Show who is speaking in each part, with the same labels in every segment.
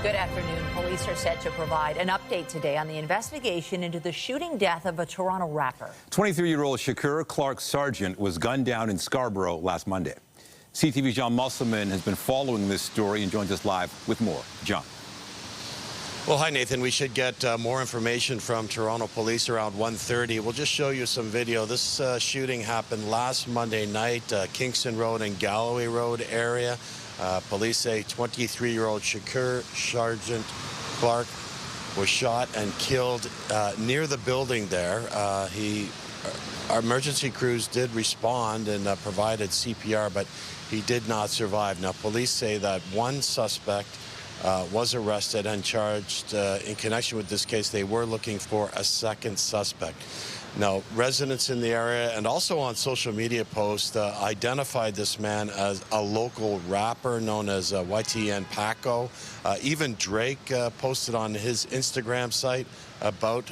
Speaker 1: Good afternoon. Police are set to provide an update today on the investigation into the shooting death of a Toronto rapper.
Speaker 2: 23-year-old Shakur Clark Sargent was gunned down in Scarborough last Monday. CTV's John Musselman has been following this story and joins us live with more. John.
Speaker 3: Well, hi, Nathan. We should get more information from Toronto Police around 1:30. We'll just show you some video. This shooting happened last Monday night, Kingston Road and Galloway Road area. Police say 23-year-old Shakur Sargent Clark was shot and killed near the building there. Our emergency crews did respond and provided CPR, but he did not survive. Now, police say that one suspect was arrested and charged in connection with this case. They were looking for a second suspect. Now, residents in the area and also on social media posts identified this man as a local rapper known as YTN Paco. Even Drake posted on his Instagram site about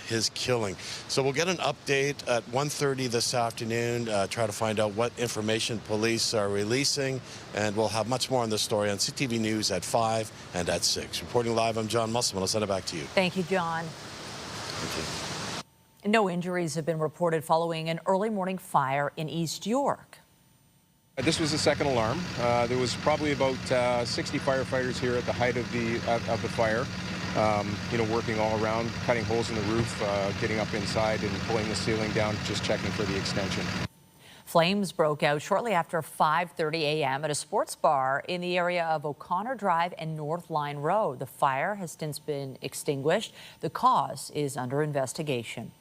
Speaker 3: his killing. So we'll get an update at 1:30 this afternoon, try to find out what information police are releasing, and we'll have much more on this story on CTV News at 5 and at 6. Reporting live, I'm John Musselman. I'll send it back to you.
Speaker 1: Thank you, John.
Speaker 3: Thank you.
Speaker 1: No injuries have been reported following an early morning fire in East York.
Speaker 4: This was the second alarm. There was probably about 60 firefighters here at the height of the fire. Working all around, cutting holes in the roof, getting up inside and pulling the ceiling down, just checking for the extension.
Speaker 1: Flames broke out shortly after 5:30 a.m. at a sports bar in the area of O'Connor Drive and North Line Road. The fire has since been extinguished. The cause is under investigation.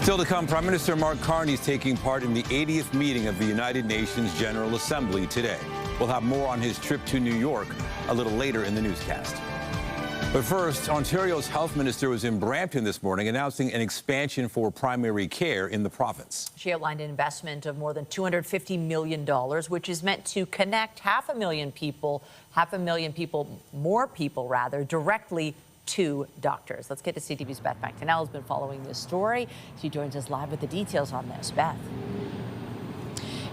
Speaker 2: Still to come, Prime Minister Mark Carney is taking part in the 80th meeting of the United Nations General Assembly today. We'll have more on his trip to New York a little later in the newscast. But first, Ontario's health minister was in Brampton this morning announcing an expansion for primary care in the province.
Speaker 1: She outlined an investment of more than $250 million, which is meant to connect half a million people, more people rather, directly to doctors. Let's get to CTV's Beth Macdonell has been following this story. She joins us live with the details on this. Beth.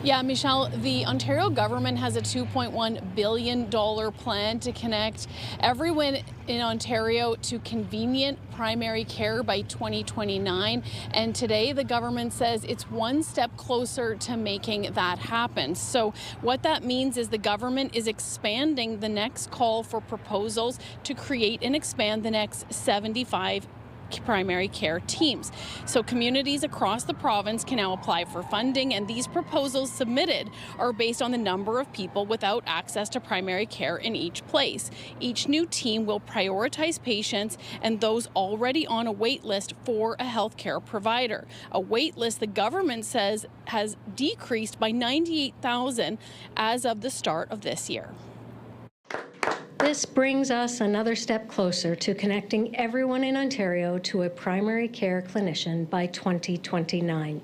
Speaker 5: Yeah, Michelle, the Ontario government has a $2.1 billion plan to connect everyone in Ontario to convenient primary care by 2029. And today the government says it's one step closer to making that happen. So what that means is the government is expanding the next call for proposals to create and expand the next 75 primary care teams. So communities across the province can now apply for funding, and these proposals submitted are based on the number of people without access to primary care in each place. Each new team will prioritize patients and those already on a wait list for a healthcare provider. A wait list the government says has decreased by 98,000 as of the start of this year.
Speaker 6: This brings us another step closer to connecting everyone in Ontario to a primary care clinician by 2029.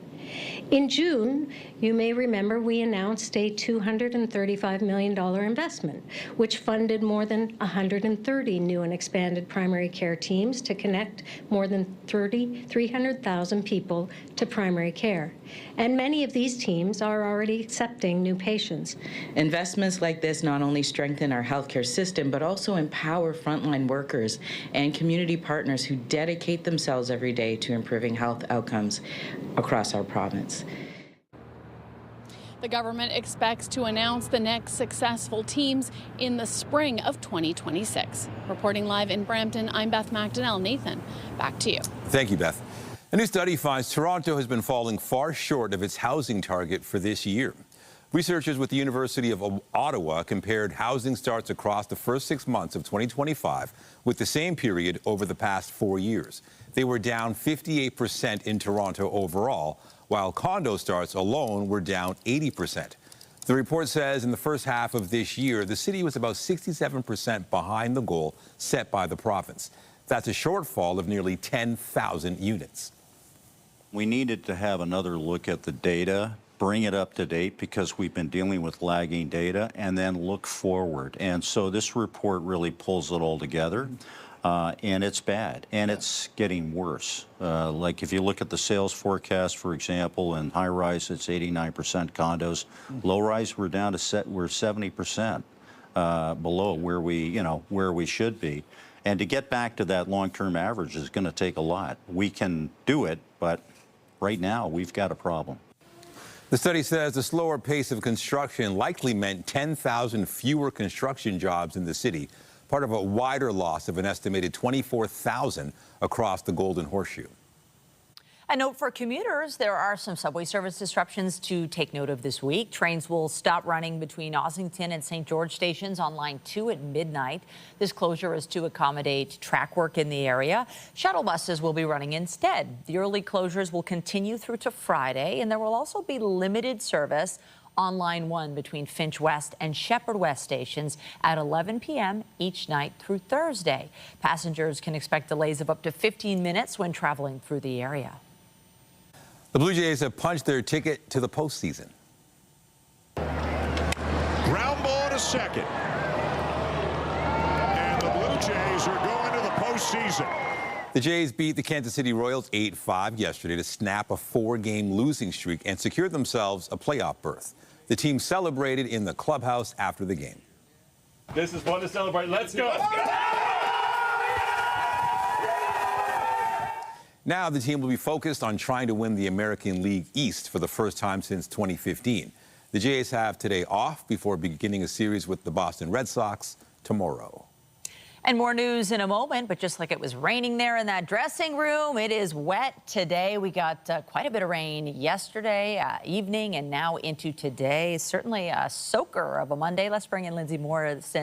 Speaker 6: In June, you may remember we announced a $235 million investment, which funded more than 130 new and expanded primary care teams to connect more than 300,000 people to primary care. And many of these teams are already accepting new patients.
Speaker 7: Investments like this not only strengthen our healthcare system, but also empower frontline workers and community partners who dedicate themselves every day to improving health outcomes across our province.
Speaker 5: The government expects to announce the next successful teams in the spring of 2026. Reporting live in Brampton, I'm Beth Macdonell. Nathan, back to you.
Speaker 2: Thank you, Beth. A new study finds Toronto has been falling far short of its housing target for this year. Researchers with the University of Ottawa compared housing starts across the first 6 months of 2025 with the same period over the past 4 years. They were down 58% in Toronto overall, while condo starts alone were down 80%. The report says in the first half of this year, the city was about 67% behind the goal set by the province. That's a shortfall of nearly 10,000 units.
Speaker 8: We needed to have another look at the data, bring it up to date because we've been dealing with lagging data, and then look forward. And so this report really pulls it all together. And it's bad, and it's getting worse. Like if you look at the sales forecast, for example, in high-rise, it's 89% condos. Low-rise, we're down to we're 70%. below where we should be. And to get back to that long-term average is going to take a lot. We can do it, but right now we've got a problem.
Speaker 2: The study says the slower pace of construction likely meant 10,000 fewer construction jobs in the city, part of a wider loss of an estimated 24,000 across the Golden Horseshoe.
Speaker 1: A note for commuters, there are some subway service disruptions to take note of this week. Trains will stop running between Ossington and St. George stations on Line 2 at midnight. This closure is to accommodate track work in the area. Shuttle buses will be running instead. The early closures will continue through to Friday, and there will also be limited service on Line 1 between Finch West and Shepherd West stations at 11 p.m. each night through Thursday. Passengers can expect delays of up to 15 minutes when traveling through the area.
Speaker 2: The Blue Jays have punched their ticket to the postseason.
Speaker 9: Ground ball to second. And the Blue Jays are going to the postseason.
Speaker 2: The Jays beat the Kansas City Royals 8-5 yesterday to snap a 4-game losing streak and secure themselves a playoff berth. The team celebrated in the clubhouse after the game.
Speaker 10: This is fun to celebrate. Let's go.
Speaker 2: Now the team will be focused on trying to win the American League East for the first time since 2015. The Jays have today off before beginning a series with the Boston Red Sox tomorrow.
Speaker 1: And more news in a moment, but just like it was raining there in that dressing room, it is wet today. We got quite a bit of rain yesterday evening and now into today. Certainly a soaker of a Monday. Let's bring in Lindsay Morris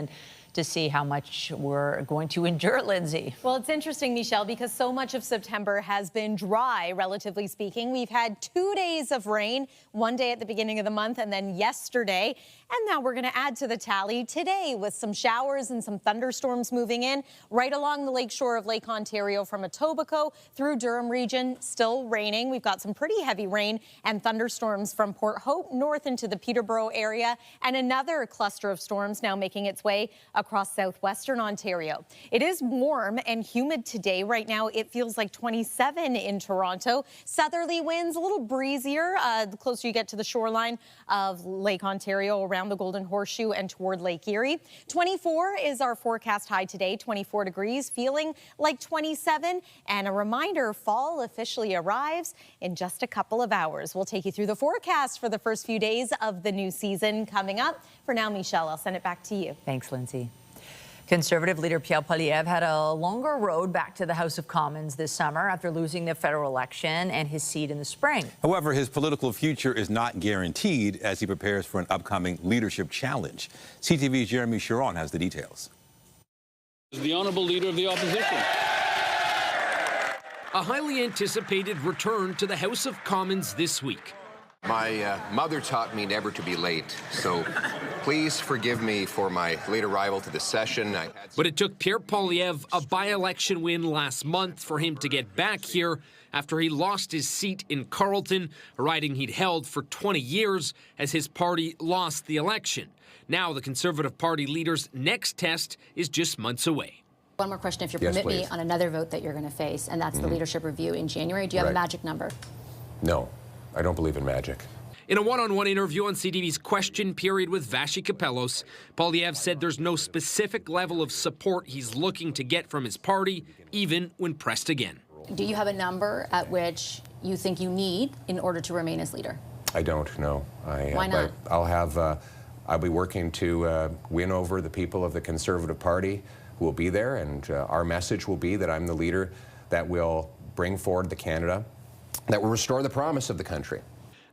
Speaker 1: to see how much we're going to endure, Lindsay.
Speaker 11: Well, it's interesting, Michelle, because so much of September has been dry, relatively speaking. We've had 2 days of rain, one day at the beginning of the month and then yesterday. And now we're going to add to the tally today with some showers and some thunderstorms moving in right along the lakeshore of Lake Ontario from Etobicoke through Durham region. Still raining. We've got some pretty heavy rain and thunderstorms from Port Hope north into the Peterborough area, and another cluster of storms now making its way across southwestern Ontario. It is warm and humid today. Right now it feels like 27 in Toronto. Southerly winds, a little breezier the closer you get to the shoreline of Lake Ontario around the Golden Horseshoe and toward Lake Erie. 24 is our forecast high today, 24 degrees, feeling like 27. And a reminder, fall officially arrives in just a couple of hours. We'll take you through the forecast for the first few days of the new season coming up. For now, Michelle, I'll send it back to you.
Speaker 1: Thanks, Lindsay. Conservative leader Pierre Poilievre had a longer road back to the House of Commons this summer after losing the federal election and his seat in the spring.
Speaker 2: However, his political future is not guaranteed as he prepares for an upcoming leadership challenge. CTV's Jeremy Sharon has the details.
Speaker 12: The honourable leader of the opposition. A highly anticipated return to the House of Commons this week.
Speaker 13: My mother taught me never to be late, so please forgive me for my late arrival to the session.
Speaker 12: But it took Pierre Poilievre a by-election win last month for him to get back here after he lost his seat in Carleton, a riding he'd held for 20 years as his party lost the election. Now the Conservative Party leader's next test is just months away.
Speaker 14: One more question, if you'll permit me, on another vote that you're going to face, and that's the leadership review in January. Do you have a magic number?
Speaker 15: No. I don't believe in magic.
Speaker 12: In a one-on-one interview on CTV's Question Period with Vashi Kapelos, Poilievre said there's no specific level of support he's looking to get from his party, even when pressed again.
Speaker 14: Do you have a number at which you think you need in order to remain as leader?
Speaker 15: I don't know.
Speaker 14: Why not?
Speaker 15: I'll be working to win over the people of the Conservative Party who will be there, and our message will be that I'm the leader that will bring forward the Canada that will restore the promise of the country.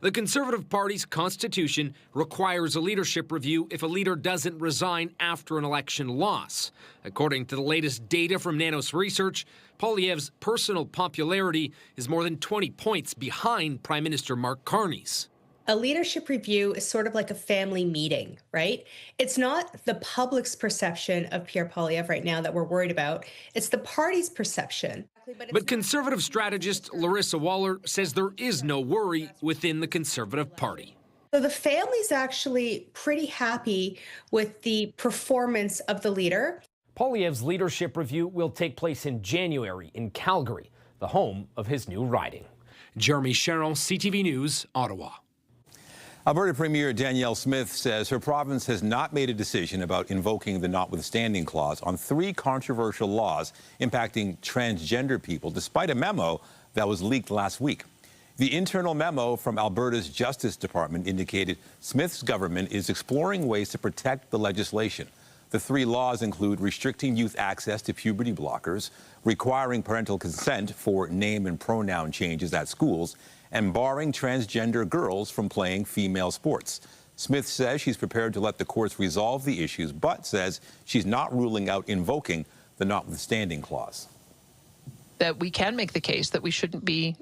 Speaker 12: The Conservative Party's constitution requires a leadership review if a leader doesn't resign after an election loss. According to the latest data from Nanos Research, Poilievre's personal popularity is more than 20 points behind Prime Minister Mark Carney's.
Speaker 16: A leadership review is sort of like a family meeting, right? It's not the public's perception of Pierre Poilievre right now that we're worried about. It's the party's perception.
Speaker 12: But Conservative strategist Larissa Waller says there is no worry within the Conservative Party.
Speaker 16: So the family's actually pretty happy with the performance of the leader.
Speaker 17: Poilievre's leadership review will take place in January in Calgary, the home of his new riding.
Speaker 12: Jeremy Sharon, CTV News, Ottawa.
Speaker 2: Alberta Premier Danielle Smith says her province has not made a decision about invoking the notwithstanding clause on 3 controversial laws impacting transgender people, despite a memo that was leaked last week. The internal memo from Alberta's Justice Department indicated Smith's government is exploring ways to protect the legislation. The 3 laws include restricting youth access to puberty blockers, requiring parental consent for name and pronoun changes at schools, and barring transgender girls from playing female sports. Smith says she's prepared to let the courts resolve the issues, but says she's not ruling out invoking the notwithstanding clause.
Speaker 18: That we can make the case that we shouldn't be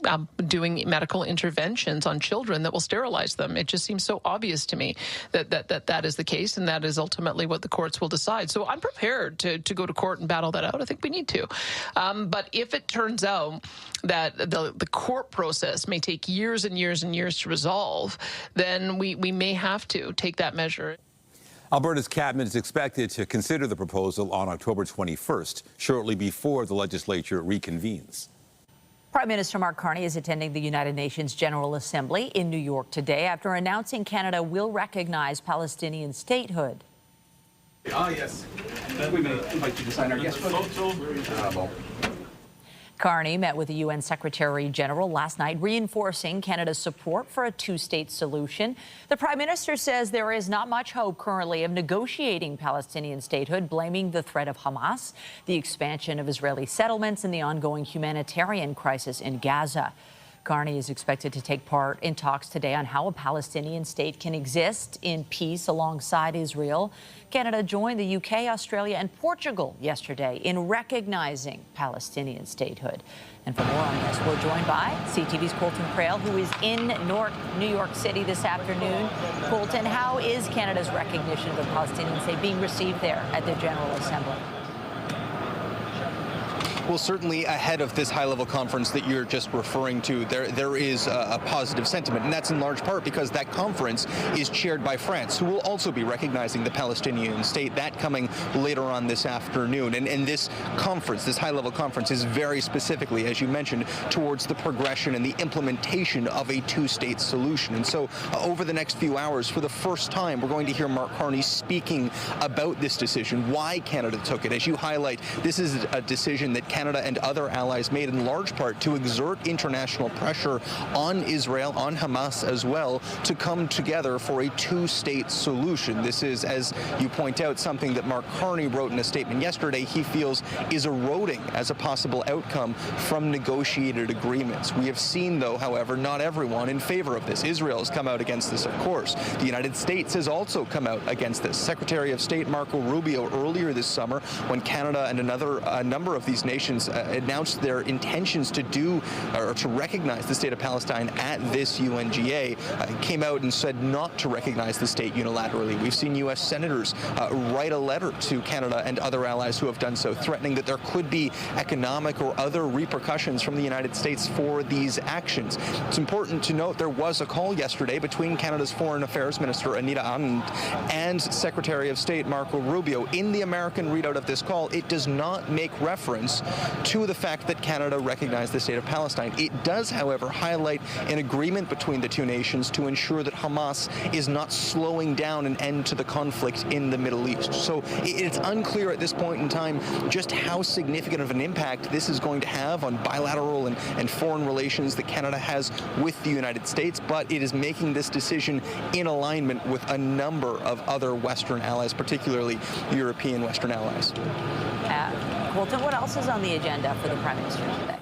Speaker 18: doing medical interventions on children that will sterilize them. It just seems so obvious to me that is the case, and that is ultimately what the courts will decide. So I'm prepared to go to court and battle that out. I think we need to. But if it turns out that the court process may take years and years and years to resolve, then we may have to take that measure.
Speaker 2: Alberta's cabinet is expected to consider the proposal on October 21st, shortly before the legislature reconvenes.
Speaker 1: Prime Minister Mark Carney is attending the United Nations General Assembly in New York today after announcing Canada will recognize Palestinian statehood.
Speaker 19: Yes. We may invite you to sign our guest photo.
Speaker 1: Carney met with the UN Secretary General last night, reinforcing Canada's support for a 2-state solution. The Prime Minister says there is not much hope currently of negotiating Palestinian statehood, blaming the threat of Hamas, the expansion of Israeli settlements, and the ongoing humanitarian crisis in Gaza. Carney is expected to take part in talks today on how a Palestinian state can exist in peace alongside Israel. Canada joined the UK, Australia, and Portugal yesterday in recognizing Palestinian statehood. And for more on this, we're joined by CTV's Colton Crail, who is in New York City this afternoon. Colton, how is Canada's recognition of the Palestinian state being received there at the General Assembly?
Speaker 20: Well, certainly ahead of this high-level conference that you're just referring to, there is a positive sentiment, and that's in large part because that conference is chaired by France, who will also be recognizing the Palestinian state, that coming later on this afternoon. And this conference, this high-level conference, is very specifically, as you mentioned, towards the progression and the implementation of a 2-state solution. And so over the next few hours, for the first time, we're going to hear Mark Carney speaking about this decision, why Canada took it. As you highlight, this is a decision that Canada and other allies made in large part to exert international pressure on Israel, on Hamas as well, to come together for a 2-state solution. This is, as you point out, something that Mark Carney wrote in a statement yesterday he feels is eroding as a possible outcome from negotiated agreements. We have seen, though, however, not everyone in favor of this. Israel has come out against this, of course. The United States has also come out against this. Secretary of State Marco Rubio earlier this summer, when Canada and a number of these nations announced their intentions to to recognize the state of Palestine at this UNGA, came out and said not to recognize the state unilaterally. We've seen U.S. senators write a letter to Canada and other allies who have done so, threatening that there could be economic or other repercussions from the United States for these actions. It's important to note there was a call yesterday between Canada's Foreign Affairs Minister Anita Anand and Secretary of State Marco Rubio. In the American readout of this call, it does not make reference to the fact that Canada recognized the state of Palestine. It does, however, highlight an agreement between the two nations to ensure that Hamas is not slowing down an end to the conflict in the Middle East. So it's unclear at this point in time just how significant of an impact this is going to have on bilateral and foreign relations that Canada has with the United States, but it is making this decision in alignment with a number of other Western allies, particularly European Western allies.
Speaker 1: Colton, what else is on the agenda for the Prime Minister today?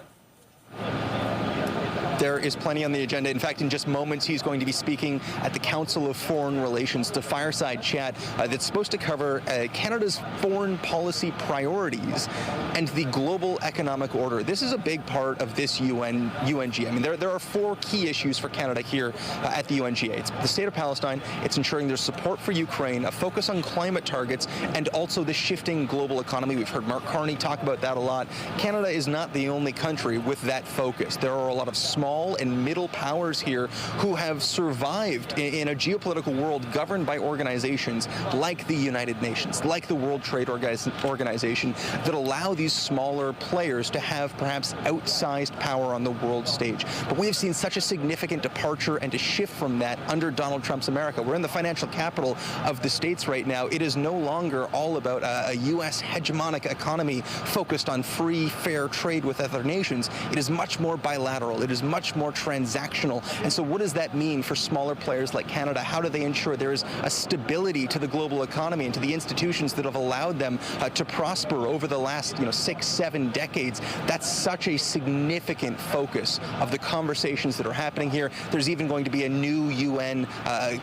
Speaker 20: There is plenty on the agenda. In fact, in just moments, he's going to be speaking at the Council of Foreign Relations, the fireside chat that's supposed to cover Canada's foreign policy priorities and the global economic order. This is a big part of this UNGA. I mean, there are 4 key issues for Canada here at the UNGA. It's the state of Palestine, it's ensuring there's support for Ukraine, a focus on climate targets, and also the shifting global economy. We've heard Mark Carney talk about that a lot. Canada is not the only country with that focus. There are a lot of small small and middle powers here who have survived in a geopolitical world governed by organizations like the United Nations, like the World Trade Organization, that allow these smaller players to have perhaps outsized power on the world stage. But we have seen such a significant departure and a shift from that under Donald Trump's America. We're in the financial capital of the states right now. It is no longer all about a U.S. hegemonic economy focused on free, fair trade with other nations. It is much more bilateral. It is much more transactional. And so what does that mean for smaller players like Canada? How do they ensure there is a stability to the global economy and to the institutions that have allowed them to prosper over the last 6, 7 decades? That's such a significant focus of the conversations that are happening here. There's even going to be a new UN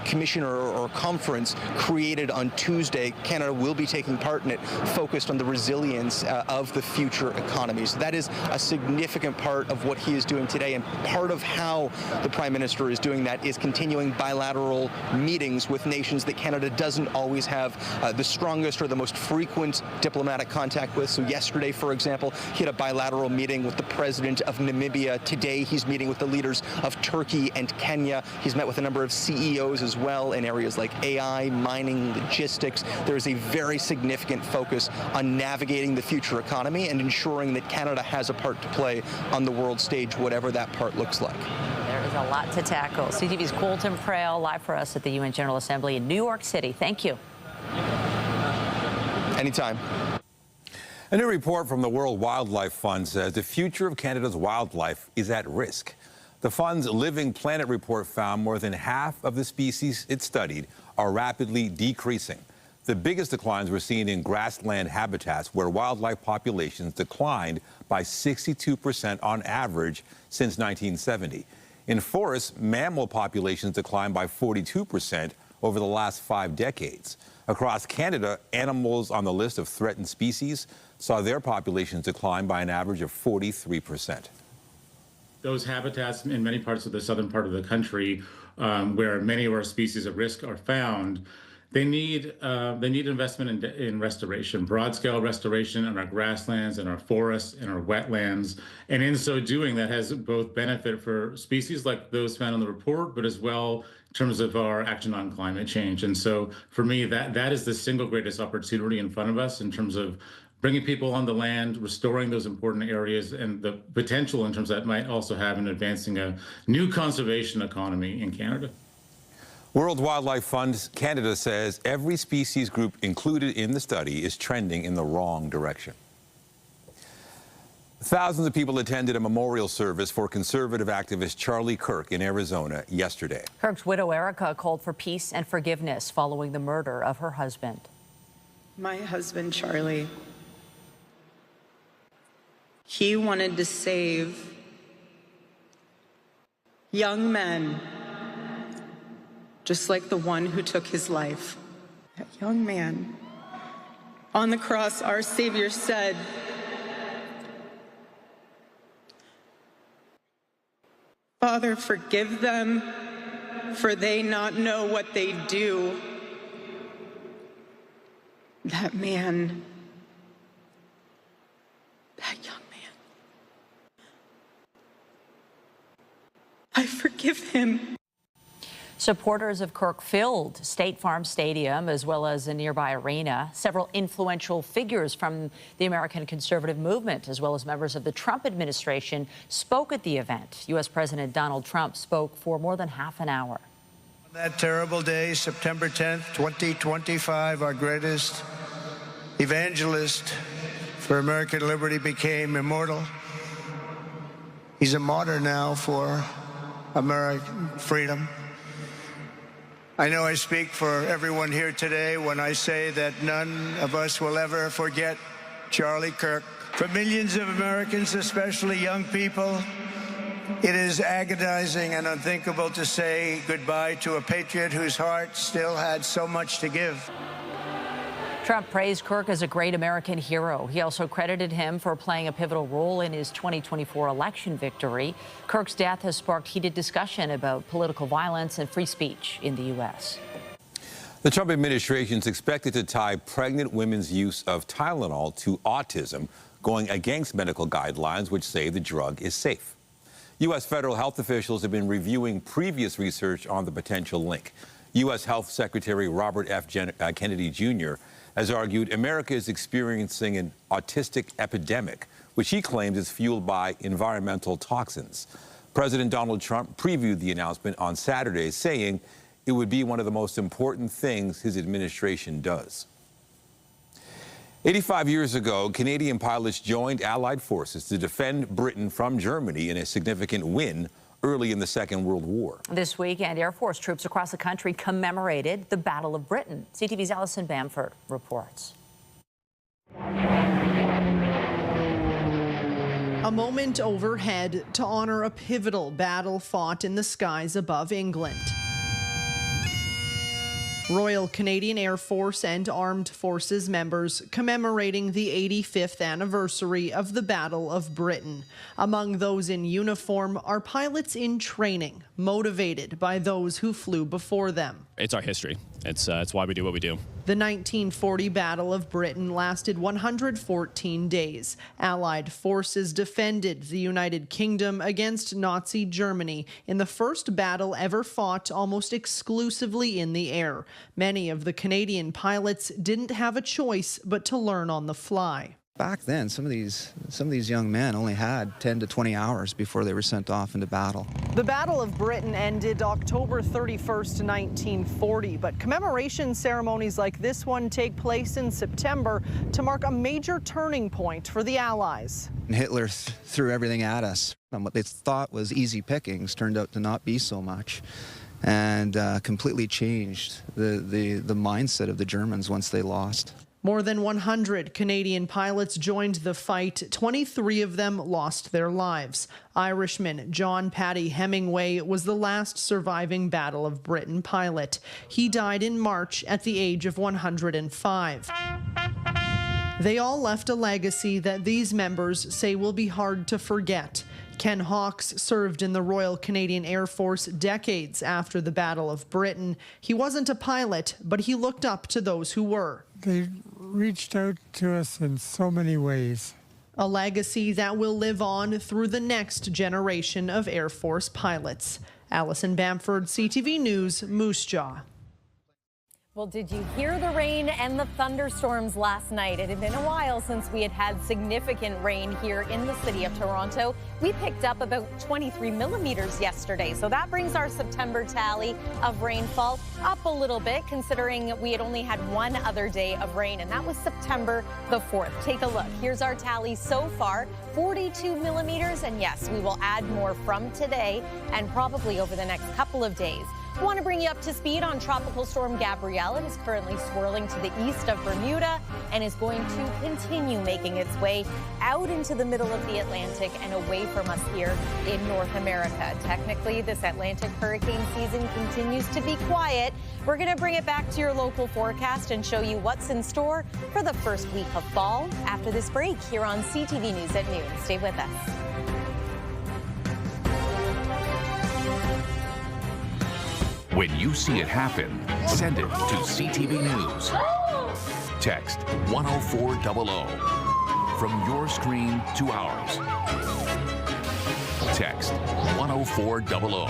Speaker 20: commissioner or conference created on Tuesday. Canada will be taking part in it, focused on the resilience of the future economy. So that is a significant part of what he is doing today, and part of how the Prime Minister is doing that is continuing bilateral meetings with nations that Canada doesn't always have the strongest or the most frequent diplomatic contact with. So yesterday, for example, he had a bilateral meeting with the president of Namibia. Today, he's meeting with the leaders of Turkey and Kenya. He's met with a number of CEOs as well in areas like AI, mining, logistics. There is a very significant focus on navigating the future economy and ensuring that Canada has a part to play on the world stage, whatever that part looks like.
Speaker 1: There is a lot to tackle. CTV's Colton Prale live for us at the UN General Assembly in New York City. Thank you.
Speaker 20: Anytime.
Speaker 2: A new report from the World Wildlife Fund says the future of Canada's wildlife is at risk. The fund's Living Planet report found more than half of the species it studied are rapidly decreasing. The biggest declines were seen in grassland habitats, where wildlife populations declined by 62% on average since 1970. In forests, mammal populations declined by 42% over the last 5 decades. Across Canada, animals on the list of threatened species saw their populations decline by an average of 43%.
Speaker 10: Those habitats in many parts of the southern part of the country, where many of our species at risk are found, they need investment in restoration, broad-scale restoration in our grasslands, in our forests, in our wetlands. And in so doing, that has both benefit for species like those found in the report, but as well in terms of our action on climate change. And so for me, that is the single greatest opportunity in front of us in terms of bringing people on the land, restoring those important areas, and the potential in terms that might also have in advancing a new conservation economy in Canada.
Speaker 2: World Wildlife Fund Canada says every species group included in the study is trending in the wrong direction. Thousands of people attended a memorial service for conservative activist Charlie Kirk in Arizona yesterday.
Speaker 1: Kirk's widow, Erica, called for peace and forgiveness following the murder of her husband.
Speaker 21: My husband, Charlie, he wanted to save young men, just like the one who took his life. That young man. On the cross, our Savior said, "Father, forgive them, for they not know what they do." That man, that young man, I forgive him.
Speaker 1: Supporters of Kirk filled State Farm Stadium as well as a nearby arena. Several influential figures from the American conservative movement, as well as members of the Trump administration, spoke at the event. U.S. President Donald Trump spoke for more than half an hour.
Speaker 22: On that terrible day, September 10th, 2025, our greatest evangelist for American liberty became immortal. He's a martyr now for American freedom. I know I speak for everyone here today when I say that none of us will ever forget Charlie Kirk. For millions of Americans, especially young people, it is agonizing and unthinkable to say goodbye to a patriot whose heart still had so much to give.
Speaker 1: Trump praised Kirk as a great American hero. He also credited him for playing a pivotal role in his 2024 election victory. Kirk's death has sparked heated discussion about political violence and free speech in the U.S.
Speaker 2: The Trump administration is expected to tie pregnant women's use of Tylenol to autism, going against medical guidelines which say the drug is safe. U.S. federal health officials have been reviewing previous research on the potential link. U.S. Health Secretary Robert F. Kennedy Jr. has argued America is experiencing an autistic epidemic, which he claims is fueled by environmental toxins. President Donald Trump previewed the announcement on Saturday, saying it would be one of the most important things his administration does. 85 years ago, Canadian pilots joined Allied forces to defend Britain from Germany in a significant win early in the Second World War.
Speaker 1: This weekend, Air Force troops across the country commemorated the Battle of Britain. CTV's Alison Bamford reports.
Speaker 3: A moment overhead to honor a pivotal battle fought in the skies above England. Royal Canadian Air Force and Armed Forces members commemorating the 85th anniversary of the Battle of Britain. Among those in uniform are pilots in training, motivated by those who flew before them.
Speaker 4: It's our history. It's why we do what we do.
Speaker 3: The 1940 Battle of Britain lasted 114 days. Allied forces defended the United Kingdom against Nazi Germany in the first battle ever fought almost exclusively in the air. Many of the Canadian pilots didn't have a choice but to learn on the fly.
Speaker 23: Back then, some of these young men only had 10 to 20 hours before they were sent off into battle.
Speaker 3: The Battle of Britain ended October 31st, 1940, but commemoration ceremonies like this one take place in September to mark a major turning point for the Allies.
Speaker 23: Hitler threw everything at us, and what they thought was easy pickings turned out to not be so much, and completely changed the mindset of the Germans once they lost.
Speaker 3: More than 100 Canadian pilots joined the fight. 23 of them lost their lives. Irishman John Paddy Hemingway was the last surviving Battle of Britain pilot. He died in March at the age of 105. They all left a legacy that these members say will be hard to forget. Ken Hawkes served in the Royal Canadian Air Force decades after the Battle of Britain. He wasn't a pilot, but he looked up to those who were.
Speaker 24: They reached out to us in so many ways.
Speaker 3: A legacy that will live on through the next generation of Air Force pilots. Alison Bamford, CTV News, Moose Jaw.
Speaker 11: Well, did you hear the rain and the thunderstorms last night? It had been a while since we had significant rain here in the city of Toronto. We picked up about 23 millimeters yesterday, so that brings our September tally of rainfall up a little bit, considering we had only had one other day of rain, and that was September the 4th. Take a look. Here's our tally so far, 42 millimeters, and yes, we will add more from today and probably over the next couple of days. I want to bring you up to speed on Tropical Storm Gabrielle. It is currently swirling to the east of Bermuda and is going to continue making its way out into the middle of the Atlantic and away from us here in North America. Technically, this Atlantic hurricane season continues to be quiet. We're going to bring it back to your local forecast and show you what's in store for the first week of fall after this break here on CTV News at noon. Stay with us.
Speaker 25: When you see it happen, send it to CTV News. Text 10400 from your screen to ours. Text 10400.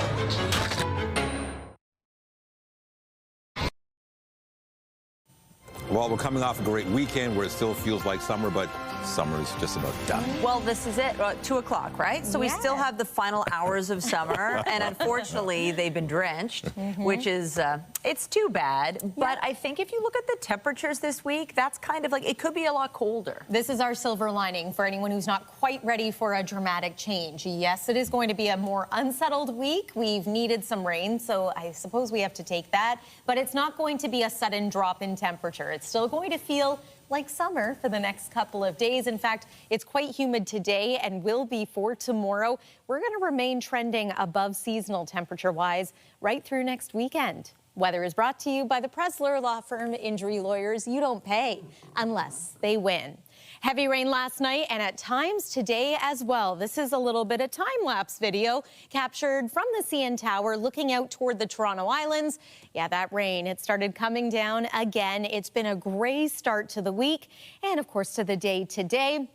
Speaker 2: Well, we're coming off a great weekend where it still feels like summer, but summer is just about done.
Speaker 1: Well, this is it, 2 o'clock, right? So we still have the final hours of summer, and unfortunately, they've been drenched, which is, it's too bad. But I think if you look at the temperatures this week, that's kind of like, it could be a lot colder.
Speaker 11: This is our silver lining for anyone who's not quite ready for a dramatic change. Yes, it is going to be a more unsettled week. We've needed some rain, so I suppose we have to take that. But it's not going to be a sudden drop in temperature. It's still going to feel like summer for the next couple of days. In fact, it's quite humid today and will be for tomorrow. We're going to remain trending above seasonal temperature-wise right through next weekend. Weather is brought to you by the Presler Law Firm. Injury lawyers, you don't pay unless they win. Heavy rain last night and at times today as well. This is a little bit of time-lapse video captured from the CN Tower looking out toward the Toronto Islands. Yeah, that rain, it started coming down again. It's been a gray start to the week and, of course, to the day today.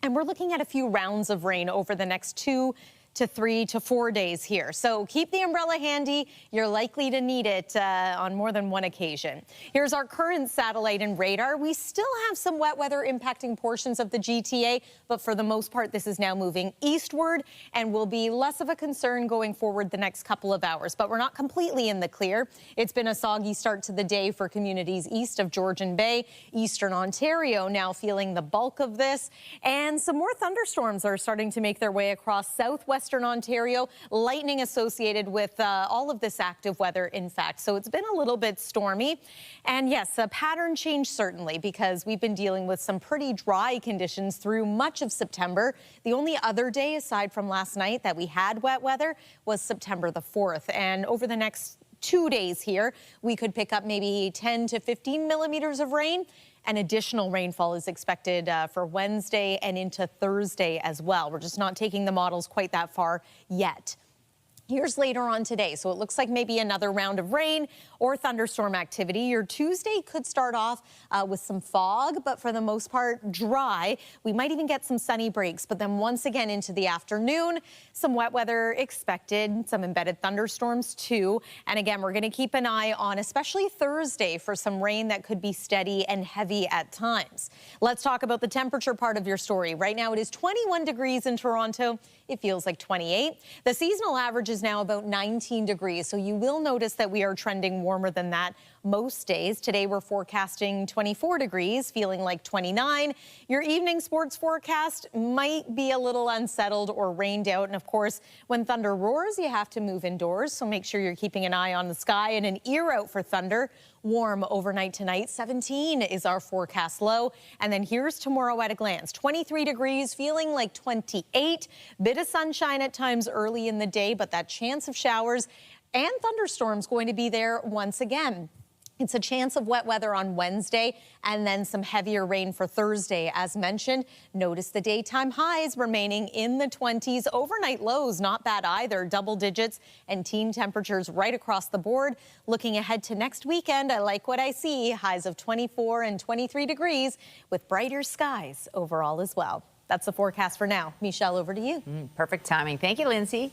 Speaker 11: And we're looking at a few rounds of rain over the next 2 to 3 to 4 days here. So keep the umbrella handy. You're likely to need it on more than one occasion. Here's our current satellite and radar. We still have some wet weather impacting portions of the GTA, but for the most part, this is now moving eastward and will be less of a concern going forward the next couple of hours. But we're not completely in the clear. It's been a soggy start to the day for communities east of Georgian Bay, eastern Ontario now feeling the bulk of this. And some more thunderstorms are starting to make their way across southwestern Ontario, lightning associated with all of this active weather, in fact. So it's been a little bit stormy. And yes, a pattern change certainly, because we've been dealing with some pretty dry conditions through much of September. The only other day aside from last night that we had wet weather was September the 4th. And over the next 2 days here, we could pick up maybe 10 to 15 millimeters of rain. And additional rainfall is expected for Wednesday and into Thursday as well. We're just not taking the models quite that far yet. Here's later on today. So it looks like maybe another round of rain or thunderstorm activity. Your Tuesday could start off with some fog, but for the most part, dry. We might even get some sunny breaks, but then once again into the afternoon, some wet weather expected, some embedded thunderstorms too. And again, we're going to keep an eye on especially Thursday for some rain that could be steady and heavy at times. Let's talk about the temperature part of your story. Right now, it is 21 degrees in Toronto. It feels like 28. The seasonal average is now about 19 degrees, so you will notice that we are trending warmer than that most days. Today we're forecasting 24 degrees, feeling like 29. Your evening sports forecast might be a little unsettled or rained out. And of course, when thunder roars, you have to move indoors. So make sure you're keeping an eye on the sky and an ear out for thunder. Warm overnight tonight. 17 is our forecast low. And then here's tomorrow at a glance. 23 degrees, feeling like 28. Bit of sunshine at times early in the day, but that chance of showers and thunderstorms going to be there once again. It's a chance of wet weather on Wednesday and then some heavier rain for Thursday. As mentioned, notice the daytime highs remaining in the 20s. Overnight lows, not bad either. Double digits and teen temperatures right across the board. Looking ahead to next weekend, I like what I see. Highs of 24 and 23 degrees with brighter skies overall as well. That's the forecast for now. Michelle, over to you.
Speaker 1: Perfect timing. Thank you, Lindsay.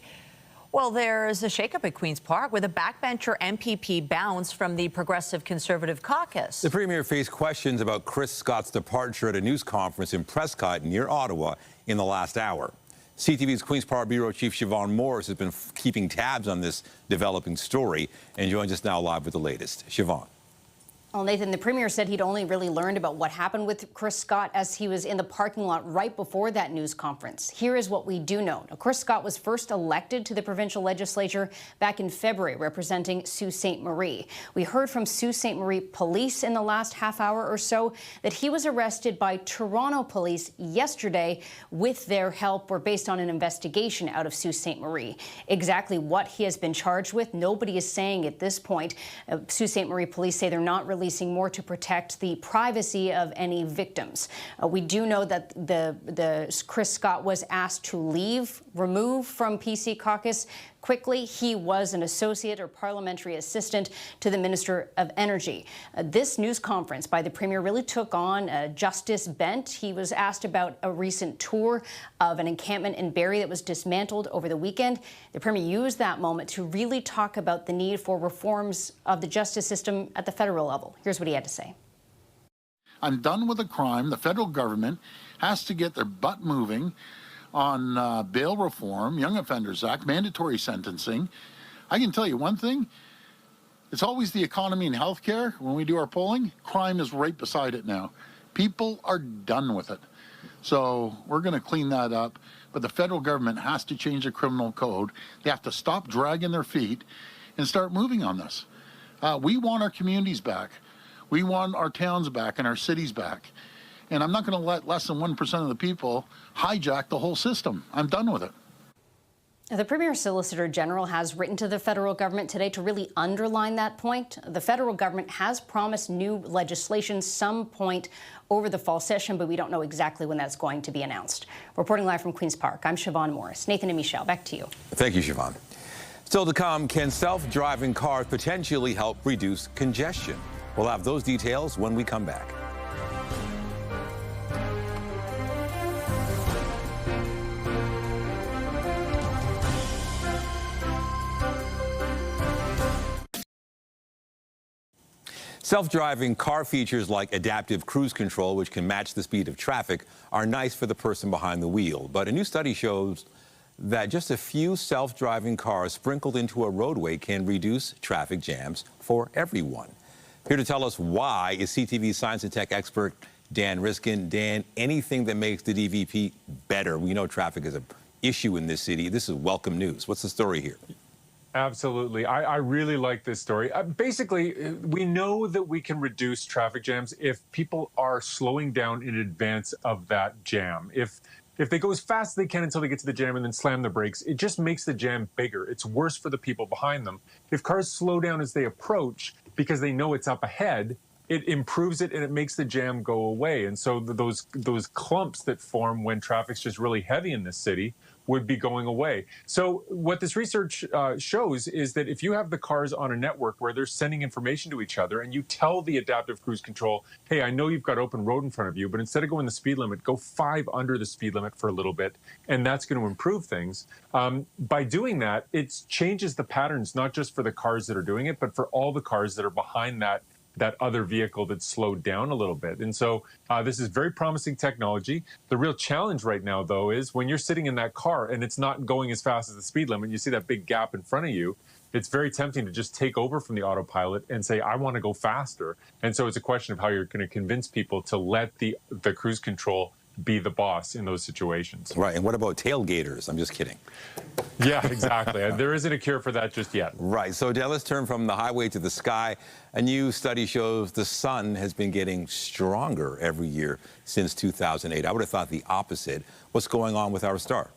Speaker 1: Well, there's a shakeup at Queen's Park where the backbencher MPP bounced from the Progressive Conservative caucus.
Speaker 2: The Premier faced questions about Chris Scott's departure at a news conference in Prescott near Ottawa in the last hour. CTV's Queen's Park Bureau Chief Siobhan Morris has been keeping tabs on this developing story and joins us now live with the latest. Siobhan.
Speaker 14: Well, Nathan, the Premier said he'd only really learned about what happened with Chris Scott as he was in the parking lot right before that news conference. Here is what we do know. Now, Chris Scott was first elected to the provincial legislature back in February, representing Sault Ste. Marie. We heard from Sault Ste. Marie police in the last half hour or so that he was arrested by Toronto police yesterday with their help or based on an investigation out of Sault Ste. Marie. Exactly what he has been charged with, nobody is saying at this point. Sault Ste. Marie police say they're not releasing more to protect the privacy of any victims. We do know that the Chris Scott was asked to leave, remove from PC caucus quickly. He was an associate or parliamentary assistant to the Minister of Energy. This news conference by the Premier really took on a justice bent. He was asked about a recent tour of an encampment in Barrie that was dismantled over the weekend. The Premier used that moment to really talk about the need for reforms of the justice system at the federal level. Here's what he had to say.
Speaker 5: I'm done with the crime. The federal government has to get their butt moving on bail reform, Young Offenders Act, mandatory sentencing. I can tell you one thing. It's always the economy and healthcare. When we do our polling, crime is right beside it now. People are done with it. So we're going to clean that up. But the federal government has to change the criminal code. They have to stop dragging their feet and start moving on this. We want our communities back. We want our towns back and our cities back. And I'm not going to let less than 1% of the people hijack the whole system. I'm done with it.
Speaker 14: The Premier Solicitor General has written to the federal government today to really underline that point. The federal government has promised new legislation some point over the fall session, but we don't know exactly when that's going to be announced. Reporting live from Queen's Park, I'm Siobhan Morris. Nathan and Michelle, back to you.
Speaker 2: Thank you, Siobhan. Still to come, can self-driving cars potentially help reduce congestion? We'll have those details when we come back. Self-driving car features like adaptive cruise control, which can match the speed of traffic, are nice for the person behind the wheel. But a new study shows that just a few self-driving cars sprinkled into a roadway can reduce traffic jams for everyone. Here to tell us why is CTV science and tech expert Dan Riskin. Dan, anything that makes the DVP better? We know traffic is an issue in this city. This is welcome news. What's the story here?
Speaker 6: Absolutely. I really like this story. Basically, we know that we can reduce traffic jams if people are slowing down in advance of that jam. If they go as fast as they can until they get to the jam and then slam the brakes, it just makes the jam bigger. It's worse for the people behind them. If cars slow down as they approach because they know it's up ahead, it improves it and it makes the jam go away. And so those clumps that form when traffic's just really heavy in this city would be going away. So what this research shows is that if you have the cars on a network where they're sending information to each other and you tell the adaptive cruise control, hey, I know you've got open road in front of you, but instead of going the speed limit, go 5 under the speed limit for a little bit, and that's going to improve things. By doing that, it changes the patterns, not just for the cars that are doing it, but for all the cars that are behind that other vehicle that's slowed down a little bit. And so this is very promising technology. The real challenge right now, though, is when you're sitting in that car and it's not going as fast as the speed limit, you see that big gap in front of you, it's very tempting to just take over from the autopilot and say, I want to go faster. And so it's a question of how you're going to convince people to let the cruise control be the boss in those situations.
Speaker 2: Right. And what about tailgaters? I'm just kidding.
Speaker 6: Yeah, exactly. There isn't a cure for that just yet.
Speaker 2: Right. So Dan, let's turn from the highway to the sky. A new study shows the sun has been getting stronger every year since 2008. I would have thought the opposite. What's going on with our star?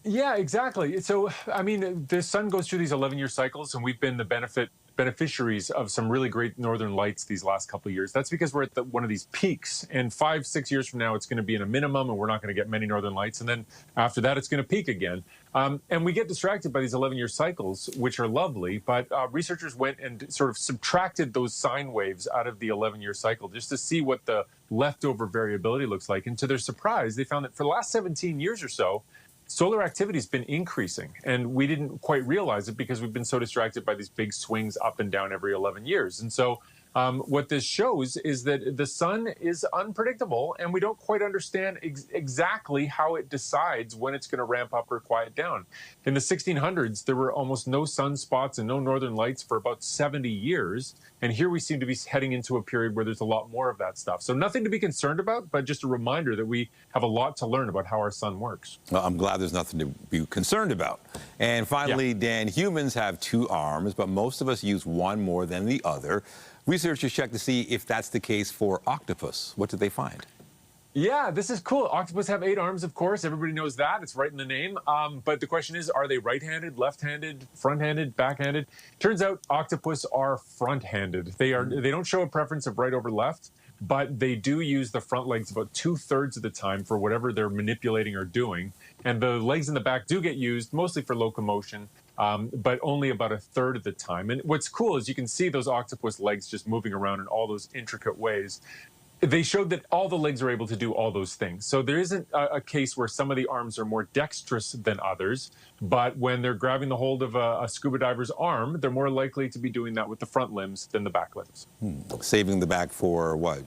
Speaker 6: Yeah, exactly. So, I mean, the sun goes through these 11-year cycles, and we've been the beneficiaries of some really great northern lights these last couple of years. That's because we're at one of these peaks, and 5-6 years from now, it's going to be in a minimum, and we're not going to get many northern lights. And then after that, it's going to peak again. And we get distracted by these 11-year cycles, which are lovely, but researchers went and sort of subtracted those sine waves out of the 11-year cycle just to see what the leftover variability looks like. And to their surprise, they found that for the last 17 years or so, solar activity has been increasing, and we didn't quite realize it because we've been so distracted by these big swings up and down every 11 years. And so what this shows is that the sun is unpredictable, and we don't quite understand exactly how it decides when it's going to ramp up or quiet down. In the 1600s, there were almost no sunspots and no northern lights for about 70 years. And here we seem to be heading into a period where there's a lot more of that stuff. So nothing to be concerned about, but just a reminder that we have a lot to learn about how our sun works.
Speaker 2: Well, I'm glad there's nothing to be concerned about. And finally, Dan, humans have 2 arms, but most of us use one more than the other. Researchers checked to see if that's the case for octopus. What did they find?
Speaker 6: Yeah, this is cool. Octopus have 8 arms, of course. Everybody knows that. It's right in the name. But the question is, are they right-handed, left-handed, front-handed, back-handed? Turns out octopus are front-handed. They don't show a preference of right over left, but they do use the front legs about 2/3 of the time for whatever they're manipulating or doing. And the legs in the back do get used mostly for locomotion, but only about 1/3 of the time. And what's cool is you can see those octopus legs just moving around in all those intricate ways. They showed that all the legs are able to do all those things. So there isn't a case where some of the arms are more dexterous than others, but when they're grabbing the hold of a scuba diver's arm, they're more likely to be doing that with the front limbs than the back limbs.
Speaker 2: Saving the back for what?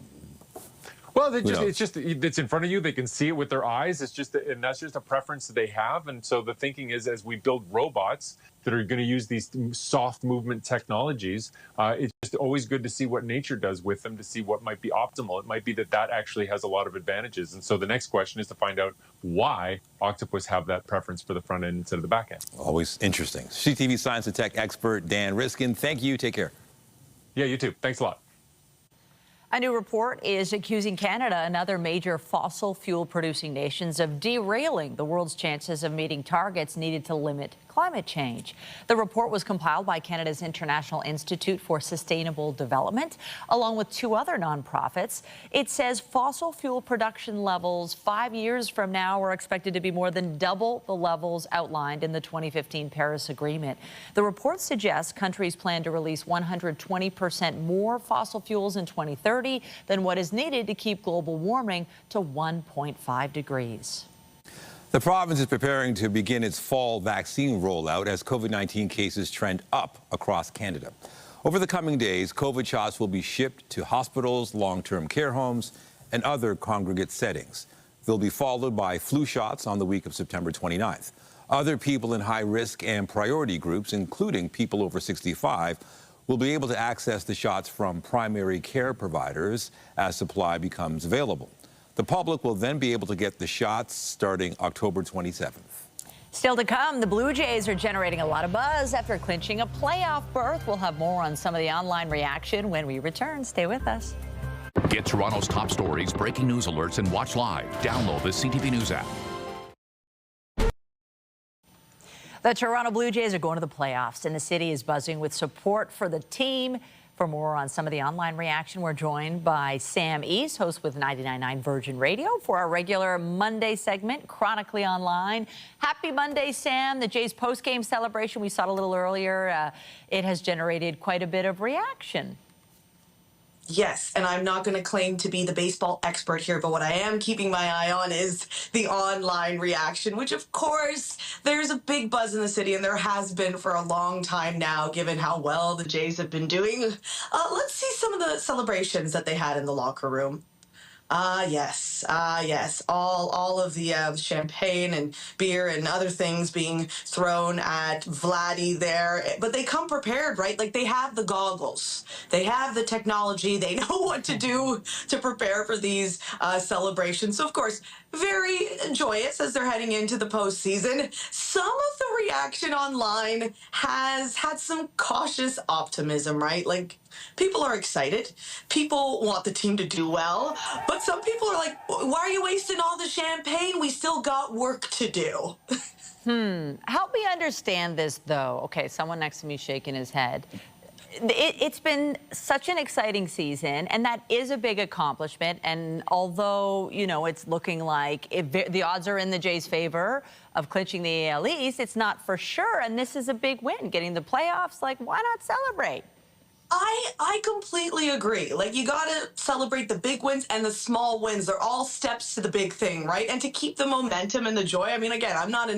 Speaker 6: Well, it's in front of you. They can see it with their eyes. And that's just a preference that they have. And so the thinking is, as we build robots that are going to use these soft movement technologies, it's just always good to see what nature does with them to see what might be optimal. It might be that actually has a lot of advantages. And so the next question is to find out why octopus have that preference for the front end instead of the back end.
Speaker 2: Always interesting. CTV science and tech expert Dan Riskin, thank you. Take care.
Speaker 6: Yeah, you too. Thanks a lot.
Speaker 1: A new report is accusing Canada and other major fossil fuel producing nations of derailing the world's chances of meeting targets needed to limit climate change. The report was compiled by Canada's International Institute for Sustainable Development, along with 2 other nonprofits. It says fossil fuel production levels 5 years from now are expected to be more than double the levels outlined in the 2015 Paris Agreement. The report suggests countries plan to release 120% more fossil fuels in 2030 than what is needed to keep global warming to 1.5 degrees.
Speaker 2: The province is preparing to begin its fall vaccine rollout as COVID-19 cases trend up across Canada. Over the coming days, COVID shots will be shipped to hospitals, long-term care homes, and other congregate settings. They'll be followed by flu shots on the week of September 29th. Other people in high risk and priority groups, including people over 65, will be able to access the shots from primary care providers as supply becomes available. The public will then be able to get the shots starting October 27th.
Speaker 1: Still to come, the Blue Jays are generating a lot of buzz after clinching a playoff berth. We'll have more on some of the online reaction when we return. Stay with us.
Speaker 25: Get Toronto's top stories, breaking news alerts, and watch live. Download the CTV News app.
Speaker 1: The Toronto Blue Jays are going to the playoffs, and the city is buzzing with support for the team. For more on some of the online reaction, we're joined by Sam East, host with 99.9 Virgin Radio, for our regular Monday segment, Chronically Online. Happy Monday, Sam. The Jays post-game celebration we saw a little earlier, it has generated quite a bit of reaction.
Speaker 7: Yes, and I'm not going to claim to be the baseball expert here, but what I am keeping my eye on is the online reaction, which, of course, there's a big buzz in the city, and there has been for a long time now, given how well the Jays have been doing. Let's see some of the celebrations that they had in the locker room. Yes. All of the champagne and beer and other things being thrown at Vladdy there. But they come prepared, right? Like, they have the goggles. They have the technology. They know what to do to prepare for these celebrations. So, of course, very joyous as they're heading into the postseason. Some of the reaction online has had some cautious optimism, right? Like, people are excited. People want the team to do well. But some people are like, why are you wasting all the champagne? We still got work to do.
Speaker 1: Help me understand this, though. Okay, someone next to me shaking his head. It's been such an exciting season, and that is a big accomplishment. And although, you know, it's looking like the odds are in the Jays' favor of clinching the AL East, it's not for sure. And this is a big win, getting the playoffs. Like, why not celebrate?
Speaker 7: I completely agree. Like, you got to celebrate the big wins and the small wins. They're all steps to the big thing, right? And to keep the momentum and the joy. I mean, again, I'm not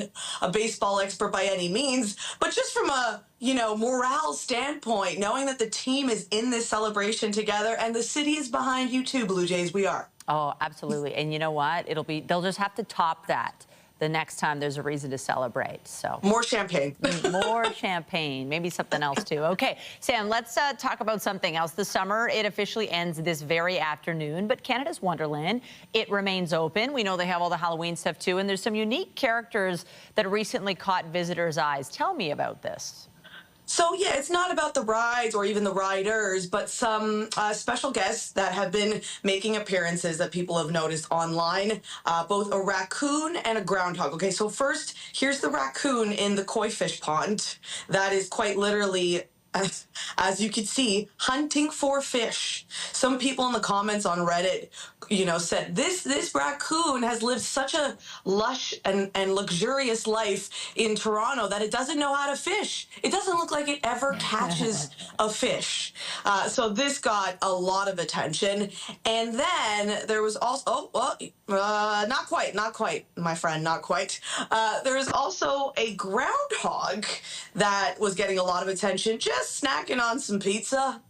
Speaker 7: a baseball expert by any means, but just from a, you know, morale standpoint, knowing that the team is in this celebration together and the city is behind you too, Blue Jays, we are.
Speaker 1: Oh, absolutely. And you know what? They'll just have to top that the next time there's a reason to celebrate. So
Speaker 7: more champagne.
Speaker 1: More champagne, maybe something else too. Okay, Sam, let's talk about something else. The summer, it officially ends this very afternoon, but Canada's Wonderland, it remains open. We know they have all the Halloween stuff too, and there's some unique characters that recently caught visitors' eyes. Tell me about this.
Speaker 7: So, yeah, it's not about the rides or even the riders, but some special guests that have been making appearances that people have noticed online, both a raccoon and a groundhog. Okay, so first, here's the raccoon in the koi fish pond. That is quite literally, as you can see, hunting for fish. Some people in the comments on Reddit, you know, said this raccoon has lived such a lush and luxurious life in Toronto that it doesn't know how to fish. It doesn't look like it ever catches a fish. So this got a lot of attention. And then there was also, not quite, my friend, not quite. There was also a groundhog that was getting a lot of attention, just snacking on some pizza.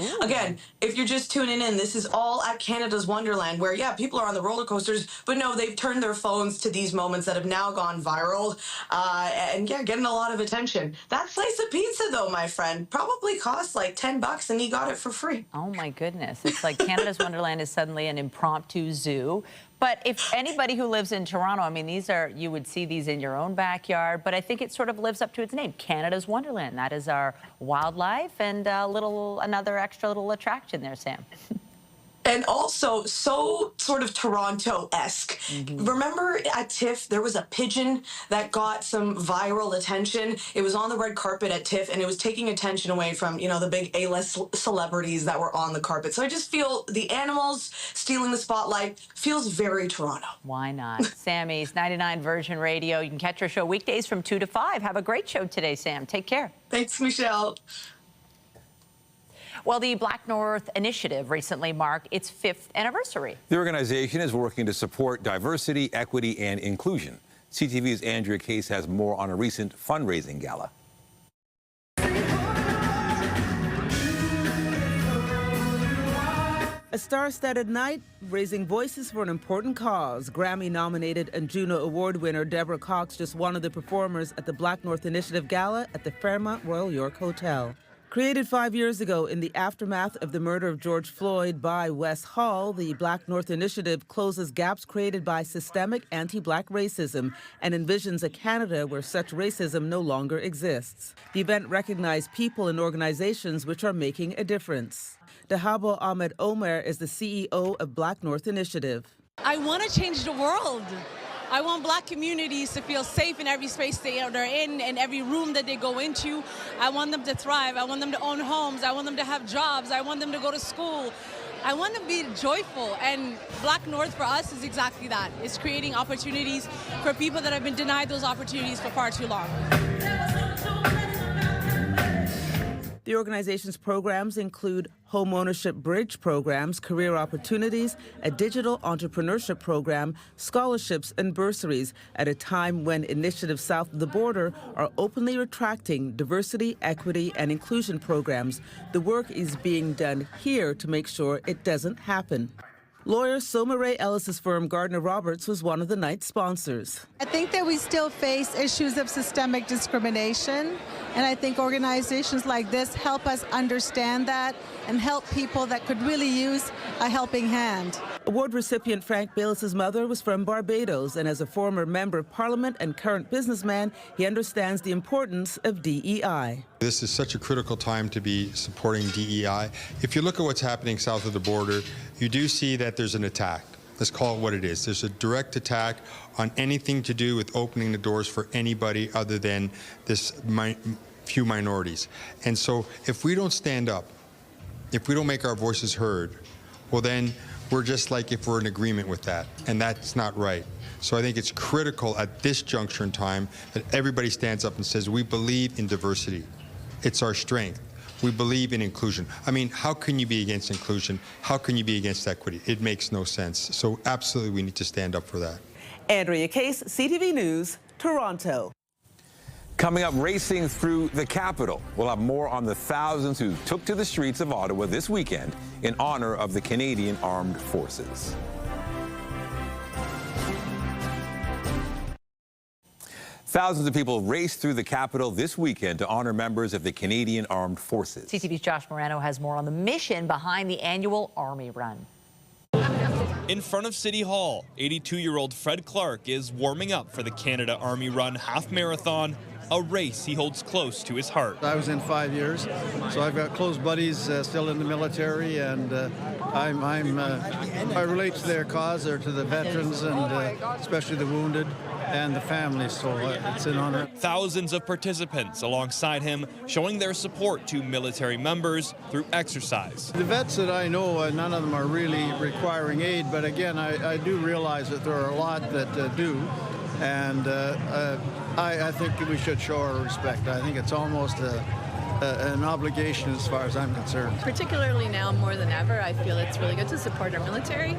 Speaker 7: Ooh. Again, if you're just tuning in, this is all at Canada's Wonderland, where, yeah, people are on the roller coasters, but no, they've turned their phones to these moments that have now gone viral, and, yeah, getting a lot of attention. That slice of pizza, though, my friend, probably cost like $10, and he got it for free.
Speaker 1: Oh, my goodness. It's like Canada's Wonderland is suddenly an impromptu zoo. But if anybody who lives in Toronto, I mean, you would see these in your own backyard, but I think it sort of lives up to its name, Canada's Wonderland. That is our wildlife and another extra little attraction there, Sam.
Speaker 7: And also, so sort of Toronto-esque. Mm-hmm. Remember at TIFF, there was a pigeon that got some viral attention. It was on the red carpet at TIFF, and it was taking attention away from, you know, the big A-list celebrities that were on the carpet. So I just feel the animals stealing the spotlight feels very Toronto.
Speaker 1: Why not? Sam East, 99 Virgin Radio. You can catch our show weekdays from 2 to 5. Have a great show today, Sam. Take care.
Speaker 7: Thanks, Michelle.
Speaker 1: Well, the BlackNorth Initiative recently marked its 5th anniversary.
Speaker 2: The organization is working to support diversity, equity, and inclusion. CTV's Andrea Case has more on a recent fundraising gala.
Speaker 8: A star-studded night, raising voices for an important cause. Grammy-nominated and Juno Award winner Deborah Cox just one of the performers at the BlackNorth Initiative Gala at the Fairmont Royal York Hotel. Created 5 years ago in the aftermath of the murder of George Floyd by Wes Hall, the BlackNorth Initiative closes gaps created by systemic anti-black racism and envisions a Canada where such racism no longer exists. The event recognized people and organizations which are making a difference. Dahabo Ahmed Omer is the CEO of BlackNorth Initiative.
Speaker 9: I want to change the world. I want black communities to feel safe in every space they're in and every room that they go into. I want them to thrive. I want them to own homes. I want them to have jobs. I want them to go to school. I want to be joyful, and BlackNorth for us is exactly that. It's creating opportunities for people that have been denied those opportunities for far too long.
Speaker 8: The organization's programs include home ownership bridge programs, career opportunities, a digital entrepreneurship program, scholarships and bursaries at a time when initiatives south of the border are openly retracting diversity, equity and inclusion programs. The work is being done here to make sure it doesn't happen. Lawyer Soma Ray Ellis's firm Gardner Roberts was one of the night's sponsors.
Speaker 13: I think that we still face issues of systemic discrimination, and I think organizations like this help us understand that and help people that could really use a helping hand.
Speaker 8: Award recipient Frank Bayless's mother was from Barbados, and as a former member of Parliament and current businessman, he understands the importance of DEI.
Speaker 15: This is such a critical time to be supporting DEI. If you look at what's happening south of the border, you do see that there's an attack. Let's call it what it is. There's a direct attack on anything to do with opening the doors for anybody other than this few minorities. And so if we don't stand up, if we don't make our voices heard, well then we're just like if we're in agreement with that, and that's not right. So I think it's critical at this juncture in time that everybody stands up and says, we believe in diversity. It's our strength. We believe in inclusion. I mean, how can you be against inclusion? How can you be against equity? It makes no sense. So absolutely we need to stand up for that.
Speaker 8: Andrea Case, CTV News, Toronto.
Speaker 2: Coming up, racing through the capital. We'll have more on the thousands who took to the streets of Ottawa this weekend in honor of the Canadian Armed Forces. Thousands of people raced through the capital this weekend to honor members of the Canadian Armed Forces.
Speaker 1: CTV's Josh Morano has more on the mission behind the annual Army Run.
Speaker 16: In front of City Hall, 82-year-old Fred Clark is warming up for the Canada Army Run Half Marathon, a race he holds close to his heart.
Speaker 22: I was in 5 years, so I've got close buddies still in the military, and I relate to their cause, or to the veterans, and especially the wounded and the families, so it's an honor.
Speaker 16: Thousands of participants alongside him showing their support to military members through exercise.
Speaker 22: The vets that I know, none of them are really requiring aid, but again, I do realize that there are a lot that do, and I think we should show our respect. I think it's almost an obligation as far as I'm concerned.
Speaker 26: Particularly now more than ever, I feel it's really good to support our military,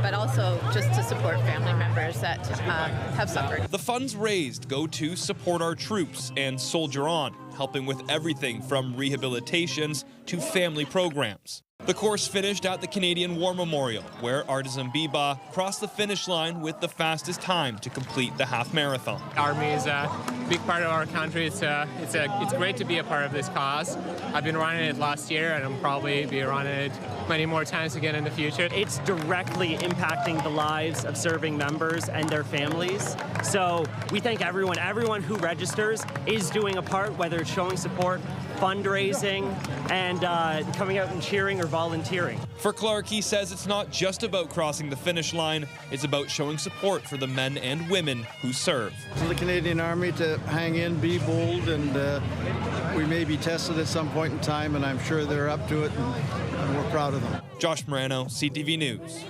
Speaker 26: but also just to support family members that have suffered.
Speaker 16: The funds raised go to support our troops and Soldier On, helping with everything from rehabilitations to family programs. The course finished at the Canadian War Memorial, where Artisan Biba crossed the finish line with the fastest time to complete the half marathon.
Speaker 27: Army is a big part of our country. It's great to be a part of this cause. I've been running it last year, and I'll probably be running it many more times again in the future.
Speaker 28: It's directly impacting the lives of serving members and their families. So we thank everyone who registers is doing a part, whether it's showing support, fundraising, and coming out and cheering or volunteering.
Speaker 16: For Clark, he says it's not just about crossing the finish line, it's about showing support for the men and women who serve.
Speaker 22: For the Canadian Army to hang in, be bold, and we may be tested at some point in time, and I'm sure they're up to it, and we're proud of them.
Speaker 16: Josh Morano, CTV News.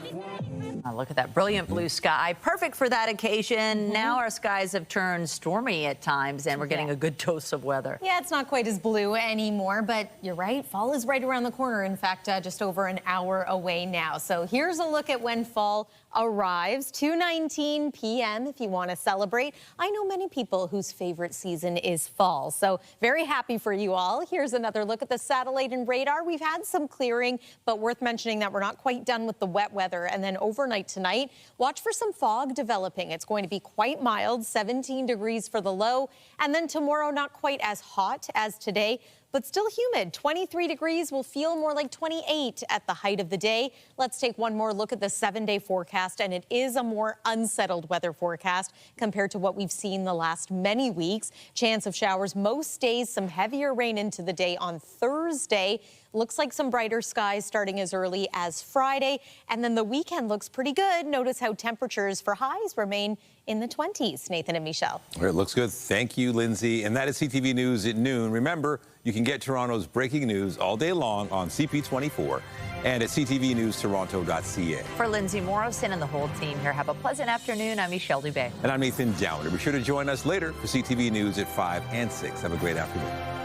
Speaker 1: Oh, look at that brilliant blue sky. Perfect for that occasion. Now our skies have turned stormy at times, and we're getting a good dose of weather.
Speaker 11: Yeah, it's not quite as blue anymore, but you're right. Fall is right around the corner. In fact, just over an hour away now. So here's a look at when fall arrives. 2:19 p.m. if you want to celebrate. I know many people whose favorite season is fall, so very happy happy for you all. Here's another look at the satellite and radar. We've had some clearing, but worth mentioning that we're not quite done with the wet weather. And then overnight tonight, watch for some fog developing. It's going to be quite mild, 17 degrees for the low. And then tomorrow, not quite as hot as today, but still humid. 23 degrees will feel more like 28 at the height of the day. Let's take one more look at the 7-day forecast, and it is a more unsettled weather forecast compared to what we've seen the last many weeks. Chance of showers most days, some heavier rain into the day on Thursday. Looks like some brighter skies starting as early as Friday, and then the weekend looks pretty good. Notice how temperatures for highs remain in the 20s. Nathan and Michelle.
Speaker 2: All right, looks good. Thank you, Lindsay. And that is CTV News at noon. Remember, you can get Toronto's breaking news all day long on CP24 and at ctvnewstoronto.ca.
Speaker 1: For Lindsay Morrison and the whole team here, have a pleasant afternoon. I'm Michelle Dubé.
Speaker 2: And I'm Nathan Downer. Be sure to join us later for CTV News at 5 and 6. Have a great afternoon.